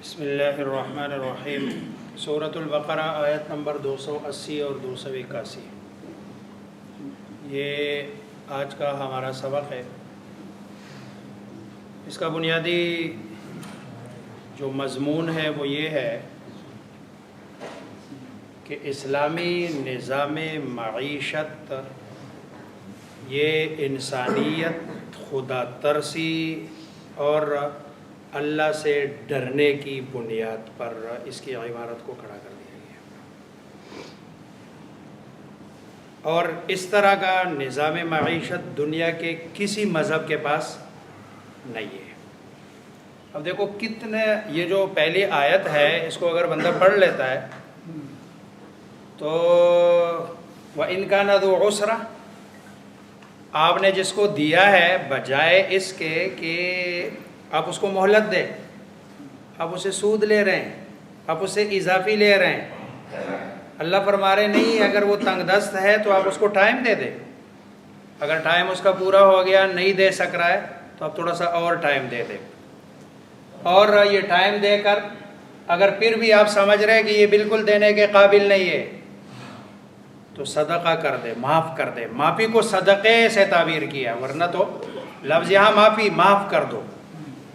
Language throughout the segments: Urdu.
بسم اللہ الرحمن الرحیم۔ سورۃ البقرہ آیت نمبر 280 اور 281، یہ آج کا ہمارا سبق ہے۔ اس کا بنیادی جو مضمون ہے وہ یہ ہے کہ اسلامی نظام معیشت یہ انسانیت، خدا ترسی اور اللہ سے ڈرنے کی بنیاد پر اس کی عمارت کو کھڑا کر دیا گیا، اور اس طرح کا نظام معیشت دنیا کے کسی مذہب کے پاس نہیں ہے۔ اب دیکھو کتنے، یہ جو پہلی آیت ہے اس کو اگر بندہ پڑھ لیتا ہے تو وَإِنْ كَانَ ذُو عُسْرَةٍ، آپ نے جس کو دیا ہے بجائے اس کے کہ آپ اس کو مہلت دیں، آپ اسے سود لے رہے ہیں، آپ اسے اضافی لے رہے ہیں۔ اللہ فرما رہے نہیں، اگر وہ تنگ دست ہے تو آپ اس کو ٹائم دے دیں، اگر ٹائم اس کا پورا ہو گیا نہیں دے سک رہا ہے تو آپ تھوڑا سا اور ٹائم دے دیں، اور یہ ٹائم دے کر اگر پھر بھی آپ سمجھ رہے ہیں کہ یہ بالکل دینے کے قابل نہیں ہے تو صدقہ کر دے، معاف کر دے۔ معافی کو صدقے سے تعبیر کیا، ورنہ تو لفظ یہاں معافی، معاف کر دو،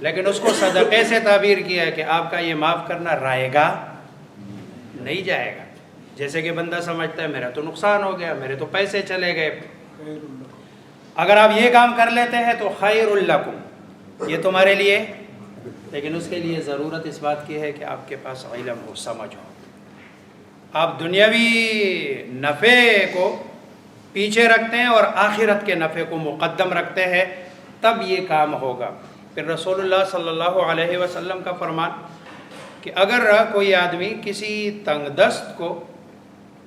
لیکن اس کو صدقے سے تعبیر کیا ہے کہ آپ کا یہ معاف کرنا رائے گا نہیں جائے گا۔ جیسے کہ بندہ سمجھتا ہے میرا تو نقصان ہو گیا، میرے تو پیسے چلے گئے، اگر آپ یہ کام کر لیتے ہیں تو خیر لکم، یہ تمہارے لیے، لیکن اس کے لیے ضرورت اس بات کی ہے کہ آپ کے پاس علم ہو، سمجھ ہو، آپ دنیاوی نفع کو پیچھے رکھتے ہیں اور آخرت کے نفع کو مقدم رکھتے ہیں، تب یہ کام ہوگا۔ پھر رسول اللہ صلی اللہ علیہ وسلم کا فرمان کہ اگر کوئی آدمی کسی تنگ دست کو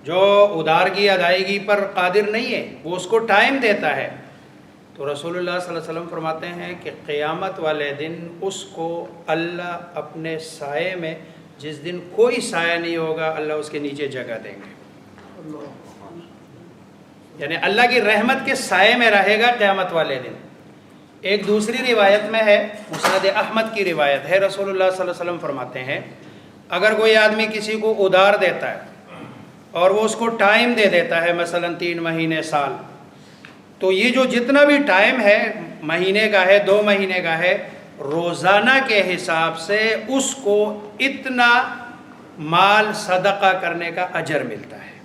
جو ادار کی ادائیگی پر قادر نہیں ہے وہ اس کو ٹائم دیتا ہے تو رسول اللہ صلی اللہ علیہ وسلم فرماتے ہیں کہ قیامت والے دن اس کو اللہ اپنے سائے میں، جس دن کوئی سایہ نہیں ہوگا، اللہ اس کے نیچے جگہ دیں گے، یعنی اللہ کی رحمت کے سائے میں رہے گا قیامت والے دن۔ ایک دوسری روایت میں ہے، مسند احمد کی روایت ہے، رسول اللہ صلی اللہ علیہ وسلم فرماتے ہیں اگر کوئی آدمی کسی کو ادار دیتا ہے اور وہ اس کو ٹائم دے دیتا ہے، مثلا 3 مہینے، سال، تو یہ جو جتنا بھی ٹائم ہے، مہینے کا ہے، 2 مہینے کا ہے، روزانہ کے حساب سے اس کو اتنا مال صدقہ کرنے کا اجر ملتا ہے۔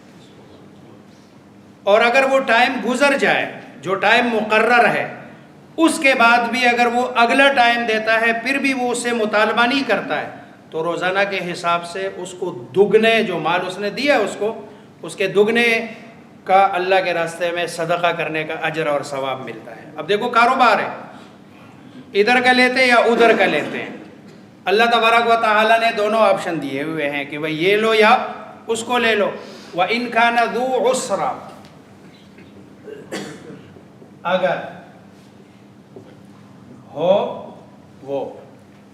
اور اگر وہ ٹائم گزر جائے، جو ٹائم مقرر ہے، اس کے بعد بھی اگر وہ اگلا ٹائم دیتا ہے پھر بھی وہ اس سے مطالبہ نہیں کرتا ہے تو روزانہ کے حساب سے اس کو دگنے، جو مال اس نے دیا اس کو، اس کے دگنے کا اللہ کے راستے میں صدقہ کرنے کا اجر اور ثواب ملتا ہے۔ اب دیکھو کاروبار ہے، ادھر کا لیتے ہیں یا ادھر کا لیتے ہیں، اللہ تبارک و تعالیٰ نے دونوں آپشن دیے ہوئے ہیں کہ بھئی یہ لو یا اس کو لے لو۔ وَإِنْ كَانَ ذُو عُسْرَةٍ، اگر ہو وہ،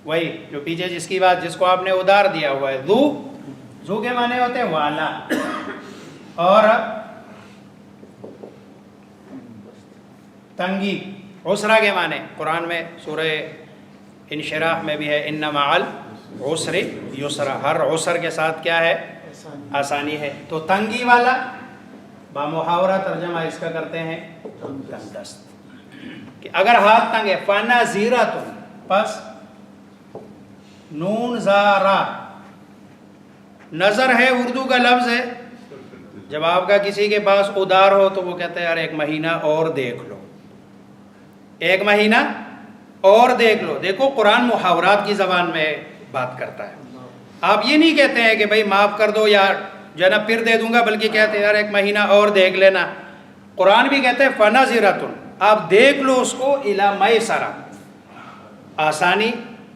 وہی جو پیچھے جس کی بات، جس کو آپ نے ادار دیا ہوا ہے، ذو کے معنی ہوتے ہیں والا، اور تنگی، عسرہ کے معنی قرآن میں سورہ انشراح میں بھی ہے، ان مع العسر یسرا، ہر عسر کے ساتھ کیا ہے؟ آسانی ہے۔ تو تنگی والا بامحاورہ ترجمہ اس کا کرتے ہیں تنگ دست، کہ اگر ہاتھ تنگ ہے، فَنَظِرَةٌ، پس نون زارا، نظر ہے اردو کا لفظ ہے، جب آپ کا کسی کے پاس ادار ہو تو وہ کہتے ہیں یار 1 مہینہ اور دیکھ لو، 1 مہینہ اور دیکھ لو۔ دیکھو قرآن محاورات کی زبان میں بات کرتا ہے، آپ یہ نہیں کہتے ہیں کہ بھائی معاف کر دو یا جناب پھر دے دوں گا، بلکہ کہتے ہیں یار 1 مہینہ اور دیکھ لینا۔ قرآن بھی کہتے ہیں فَنَظِرَةٌ، آپ دیکھ لو اس کو، اِلیٰ مَیسَرَةٍ، آسانی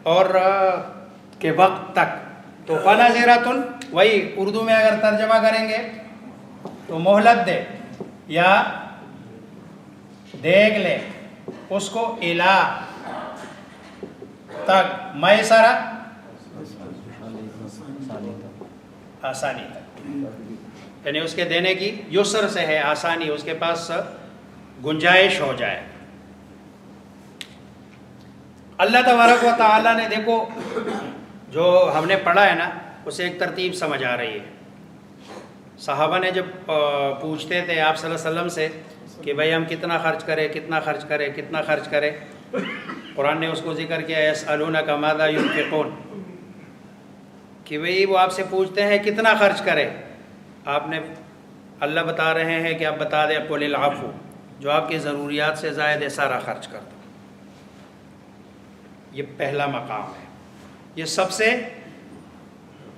اور کے وقت تک۔ تو فَنَظِرَةٌ، وہی اردو میں اگر ترجمہ کریں گے تو مہلت دے یا دیکھ لے اس کو، اِلیٰ تک، میسرہ آسانی تک، یعنی اس کے دینے کی، یسر سے ہے آسانی، اس کے پاس گنجائش ہو جائے۔ اللہ تبارک و تعالیٰ نے دیکھو جو ہم نے پڑھا ہے نا اسے ایک ترتیب سمجھ آ رہی ہے. صحابہ نے جب پوچھتے تھے آپ صلی اللہ علیہ وسلم سے کہ بھائی ہم کتنا خرچ کریں کتنا خرچ کریں کتنا خرچ کریں، قرآن نے اس کو ذکر کیا یسألونک ماذا ينفقون، کہ بھئی وہ آپ سے پوچھتے ہیں کتنا خرچ کریں. آپ نے اللہ بتا رہے ہیں کہ آپ بتا دیں قل العفو، جو آپ کی ضروریات سے زائد ہے سارا خرچ کر دو. یہ پہلا مقام ہے، یہ سب سے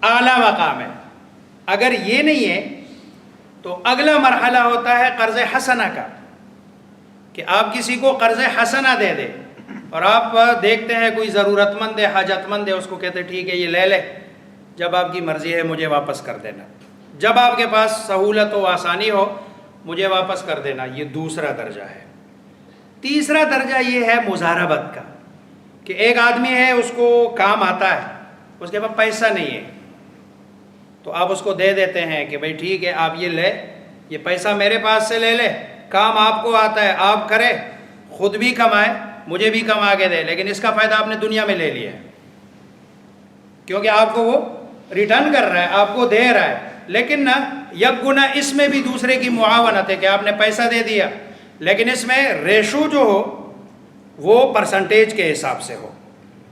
اعلیٰ مقام ہے. اگر یہ نہیں ہے تو اگلا مرحلہ ہوتا ہے قرض حسنہ کا، کہ آپ کسی کو قرض حسنہ دے دیں اور آپ دیکھتے ہیں کوئی ضرورت مند ہے حاجت مند ہے، اس کو کہتے ٹھیک ہے یہ لے لے، جب آپ کی مرضی ہے مجھے واپس کر دینا، جب آپ کے پاس سہولت و آسانی ہو مجھے واپس کر دینا. یہ دوسرا درجہ ہے. تیسرا درجہ یہ ہے مزاربت کا، کہ ایک آدمی ہے اس کو کام آتا ہے، اس کے پاس پیسہ نہیں ہے، تو آپ اس کو دے دیتے ہیں کہ بھئی ٹھیک ہے آپ یہ لے، یہ پیسہ میرے پاس سے لے لے، کام آپ کو آتا ہے آپ کرے، خود بھی کمائے مجھے بھی کما کے دے، لیکن اس کا فائدہ آپ نے دنیا میں لے لیا ہے کیونکہ آپ کو وہ ریٹرن کر رہا ہے، آپ کو دے رہا ہے. لیکن نا یک گنا اس میں بھی دوسرے کی معاونت ہے کہ آپ نے پیسہ دے دیا، لیکن اس میں ریشو جو ہو وہ پرسنٹیج کے حساب سے ہو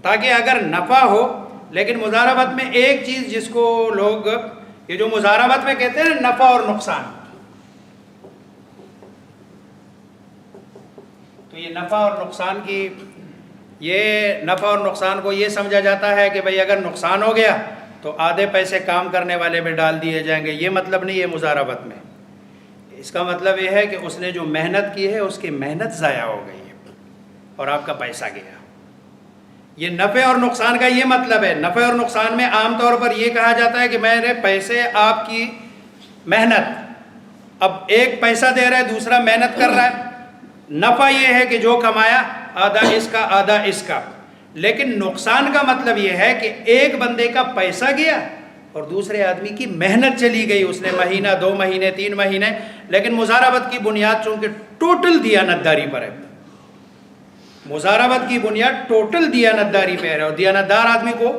تاکہ اگر نفع ہو. لیکن مزاربت میں ایک چیز جس کو لوگ یہ جو مزاربت میں کہتے ہیں نفع اور نقصان، تو یہ نفع اور نقصان کی، یہ نفع اور نقصان کو یہ سمجھا جاتا ہے کہ بھئی اگر نقصان ہو گیا تو آدھے پیسے کام کرنے والے میں ڈال دیے جائیں گے. یہ مطلب نہیں ہے مزاربت میں. اس کا مطلب یہ ہے کہ اس نے جو محنت کی ہے اس کی محنت ضائع ہو گئی ہے اور آپ کا پیسہ گیا. یہ نفع اور نقصان کا یہ مطلب ہے. نفع اور نقصان میں عام طور پر یہ کہا جاتا ہے کہ میرے پیسے آپ کی محنت، اب ایک پیسہ دے رہا ہے دوسرا محنت کر رہا ہے. نفع یہ ہے کہ جو کمایا آدھا اس کا آدھا اس کا. لیکن نقصان کا مطلب یہ ہے کہ ایک بندے کا پیسہ گیا اور دوسرے آدمی کی محنت چلی گئی، اس نے مہینہ 2 مہینے 3 مہینے. لیکن مزاربت کی بنیاد چونکہ ٹوٹل دیانتداری پر ہے، مزاربت کی بنیاد ٹوٹل دیانتداری پہ ہے، اور دیانتدار آدمی کو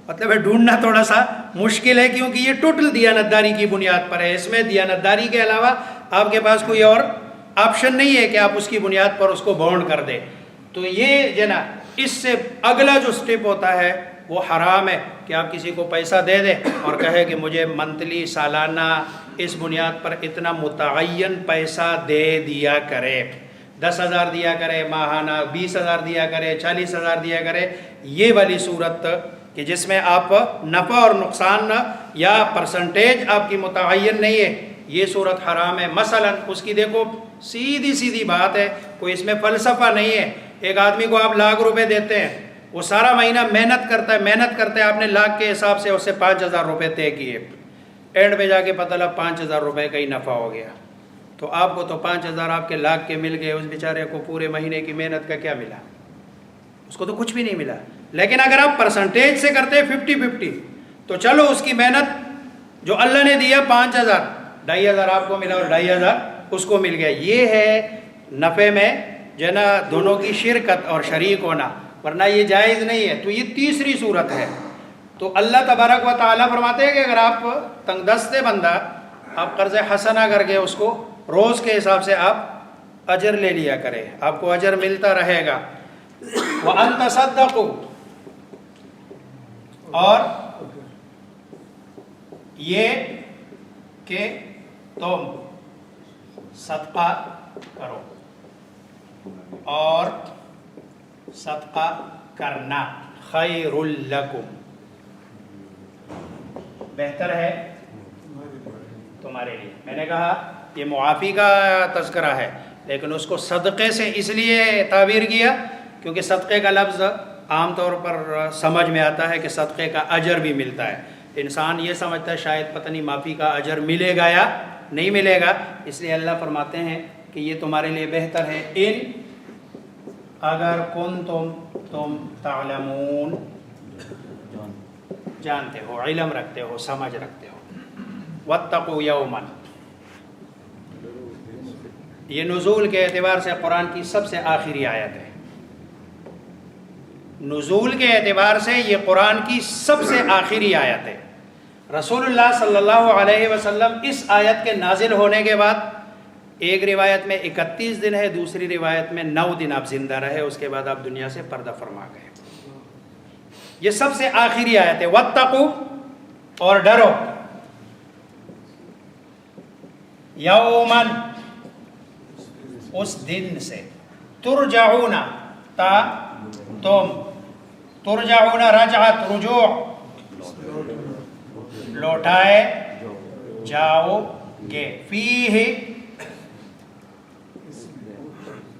مطلب ہے ڈھونڈنا تھوڑا سا مشکل ہے کیونکہ یہ ٹوٹل دیانتداری کی بنیاد پر ہے. اس میں دیانتداری کے علاوہ آپ کے پاس کوئی اور آپشن نہیں ہے کہ آپ اس کی بنیاد پر اس کو بانڈ کر دیں. تو یہ جو نا اس سے اگلا جو سٹیپ ہوتا ہے وہ حرام ہے کہ آپ کسی کو پیسہ دے دیں اور کہے کہ مجھے منتلی سالانہ اس بنیاد پر اتنا متعین پیسہ دے دیا کرے، 10,000 دیا کرے ماہانہ، 20,000 دیا کرے، 40,000 دیا کرے. یہ والی صورت کہ جس میں آپ نفع اور نقصان یا پرسنٹیج آپ کی متعین نہیں ہے، یہ صورت حرام ہے. مثلا اس کی دیکھو سیدھی بات ہے، کوئی اس میں فلسفہ نہیں ہے. ایک آدمی کو آپ لاکھ روپے دیتے ہیں، وہ سارا مہینہ محنت کرتا ہے، آپ نے لاکھ کے حساب سے اس سے 5,000 روپے طے کیے، اینڈ پہ جا کے پتہ لگا 5,000 روپے کا ہی نفع ہو گیا. تو آپ کو تو 5,000 آپ کے لاکھ کے مل گئے، اس بیچارے کو پورے مہینے کی محنت کا کیا ملا؟ اس کو تو کچھ بھی نہیں ملا. لیکن اگر آپ پرسنٹیج سے کرتے 50-50 تو چلو اس کی محنت جو اللہ نے دیا 5,000، 2,500 آپ کو ملا اور 2,500 اس کو مل گیا. یہ ہے نفع میں جو نا دونوں کی شرکت اور شریک ہونا، ورنہ یہ جائز نہیں ہے. تو یہ تیسری صورت ہے. تو اللہ تبارک و تعالیٰ فرماتے ہیں کہ اگر آپ تنگ دست بندہ، آپ قرض حسنہ کر کے اس کو روز کے حساب سے آپ اجر لے لیا کریں، آپ کو اجر ملتا رہے گا. وَأَن تَصَدَّقُوا، اور یہ کہ تم صدقہ کرو، اور صدقہ کرنا خیر لکم، بہتر ہے تمہارے لیے. میں نے کہا یہ معافی کا تذکرہ ہے، لیکن اس کو صدقے سے اس لیے تعبیر کیا کیونکہ صدقے کا لفظ عام طور پر سمجھ میں آتا ہے کہ صدقے کا اجر بھی ملتا ہے. انسان یہ سمجھتا ہے شاید پتہ نہیں معافی کا اجر ملے گا یا نہیں ملے گا، اس لیے اللہ فرماتے ہیں کہ یہ تمہارے لیے بہتر ہے. ان اگر تم تعلمون، جانتے ہو، علم رکھتے ہو، سمجھ رکھتے ہو. واتقوا یوما، یہ نزول کے اعتبار سے قرآن کی سب سے آخری آیت ہے. نزول کے اعتبار سے یہ قرآن کی سب سے آخری آیت ہے۔ رسول اللہ صلی اللہ علیہ وسلم اس آیت کے نازل ہونے کے بعد ایک روایت میں 31 دن ہے، دوسری روایت میں 9 دن آپ زندہ رہے، اس کے بعد آپ دنیا سے پردہ فرما گئے۔ یہ سب سے آخری آیت ہے۔ واتقوا، اور ڈرو، یومن، اس دن سے، ترجعون، تا تم، ترجعون رجعت، رجوع، لوٹائے جاؤ گے، فیہ،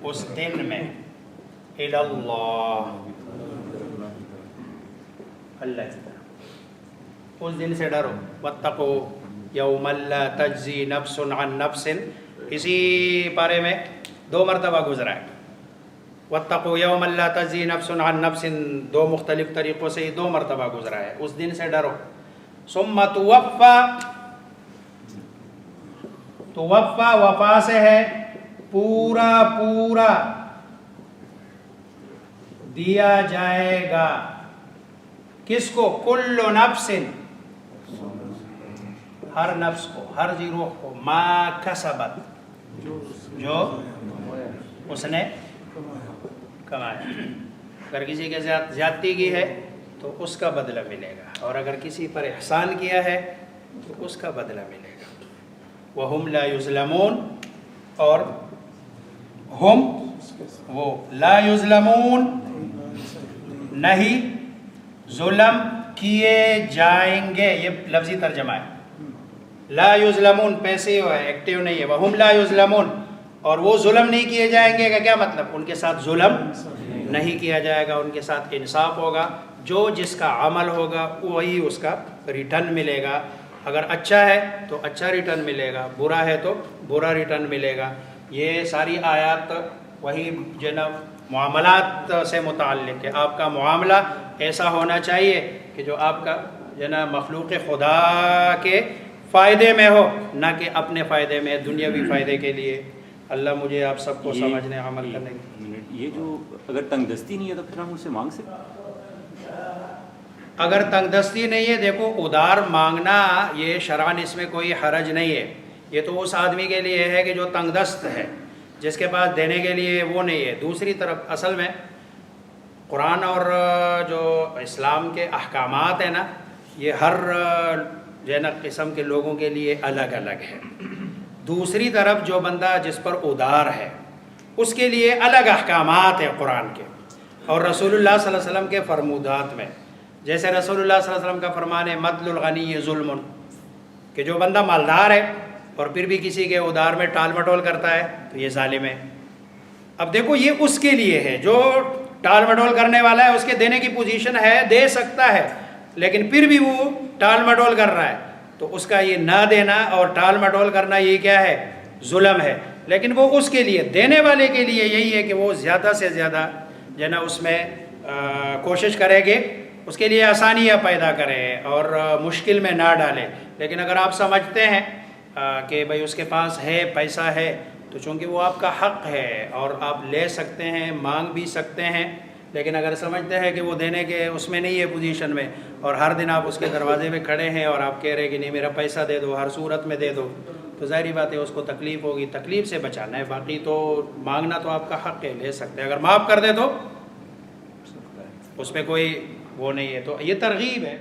اس دن میں، الی اللہ، اللہ کی طرف، اس دن سے ڈرو۔ واتقوا یوما لا تجزی نفس عن نفس، اسی پارے میں 2 مرتبہ گزرا ہے۔ واتقوا یوما لا تجزی نفس عن نفس، 2 مختلف طریقوں سے 2 مرتبہ گزرا ہے، اس دن سے ڈرو۔ ثم توفا، توفا وفا سے ہے پورا پورا دیا جائے گا، کس کو؟ کل نفس، ہر نفس کو، ہر جی روح کو، ما کسبت، جو اس نے کمایا۔ اگر کسی کے ساتھ زیادتی کی ہے تو اس کا بدلہ ملے گا، اور اگر کسی پر احسان کیا ہے تو اس کا بدلہ ملے گا۔ وَهُمْ لَا يُظْلَمُونَ، اور ہم، وہ، لا یظلمون، نہیں ظلم کیے جائیں گے، یہ لفظی ترجمہ ہے۔ لا یظلمون پیسیو ہے، ایکٹیو نہیں ہے۔ وَهُمْ لَا يُظْلَمُونَ، اور وہ ظلم نہیں کیے جائیں گے کا کیا مطلب؟ ان کے ساتھ ظلم نہیں کیا جائے گا، ان کے ساتھ انصاف ہوگا، جو جس کا عمل ہوگا وہی اس کا ریٹرن ملے گا۔ اگر اچھا ہے تو اچھا ریٹرن ملے گا، برا ہے تو برا ریٹرن ملے گا۔ یہ ساری آیات وہی جناب معاملات سے متعلق ہے۔ آپ کا معاملہ ایسا ہونا چاہیے کہ جو آپ کا جناب مخلوق خدا کے فائدے میں ہو، نہ کہ اپنے فائدے میں، دنیاوی فائدے کے لیے۔ اللہ مجھے آپ سب کو سمجھنے، عمل کرنے کی۔ یہ جو اگر تنگ دستی نہیں ہے تو پھر ہم اس سے مانگ سکتے؟ اگر تنگ دستی نہیں ہے، دیکھو ادار مانگنا یہ شرعاً اس میں کوئی حرج نہیں ہے۔ یہ تو اس آدمی کے لیے ہے کہ جو تنگ دست ہے، جس کے پاس دینے کے لیے وہ نہیں ہے۔ دوسری طرف اصل میں قرآن اور جو اسلام کے احکامات ہیں نا، یہ ہر قسم کے لوگوں کے لیے الگ الگ ہے۔ دوسری طرف جو بندہ جس پر ادار ہے اس کے لیے الگ احکامات ہیں قرآن کے اور رسول اللہ صلی اللہ علیہ وسلم کے فرمودات میں۔ جیسے رسول اللہ صلی اللہ علیہ وسلم کا فرمان ہے مطل الغنی ظلم، کہ جو بندہ مالدار ہے اور پھر بھی کسی کے ادار میں ٹال مٹول کرتا ہے تو یہ ظالم ہے۔ اب دیکھو یہ اس کے لیے ہے جو ٹال مٹول کرنے والا ہے، اس کے دینے کی پوزیشن ہے، دے سکتا ہے، لیکن پھر بھی وہ ٹال مٹول کر رہا ہے تو اس کا یہ نہ دینا اور ٹال مٹول کرنا یہ کیا ہے؟ ظلم ہے۔ لیکن وہ اس کے لیے، دینے والے کے لیے یہی ہے کہ وہ زیادہ سے زیادہ جو نا اس میں کوشش کرے گے، اس کے لیے آسانیاں پیدا کرے اور مشکل میں نہ ڈالے۔ لیکن اگر آپ سمجھتے ہیں کہ بھئی اس کے پاس ہے، پیسہ ہے، تو چونکہ وہ آپ کا حق ہے اور آپ لے سکتے ہیں، مانگ بھی سکتے ہیں، لیکن اگر سمجھتے ہیں کہ وہ دینے کے اس میں نہیں ہے پوزیشن میں، اور ہر دن آپ اس کے دروازے پہ کھڑے ہیں اور آپ کہہ رہے ہیں کہ نہیں میرا پیسہ دے دو، ہر صورت میں دے دو، تو ظاہری بات ہے اس کو تکلیف ہوگی۔ تکلیف سے بچانا ہے، باقی تو مانگنا تو آپ کا حق ہے، لے سکتے ہیں۔ اگر معاف کر دے تو اس میں کوئی وہ نہیں ہے۔ تو یہ ترغیب ہے۔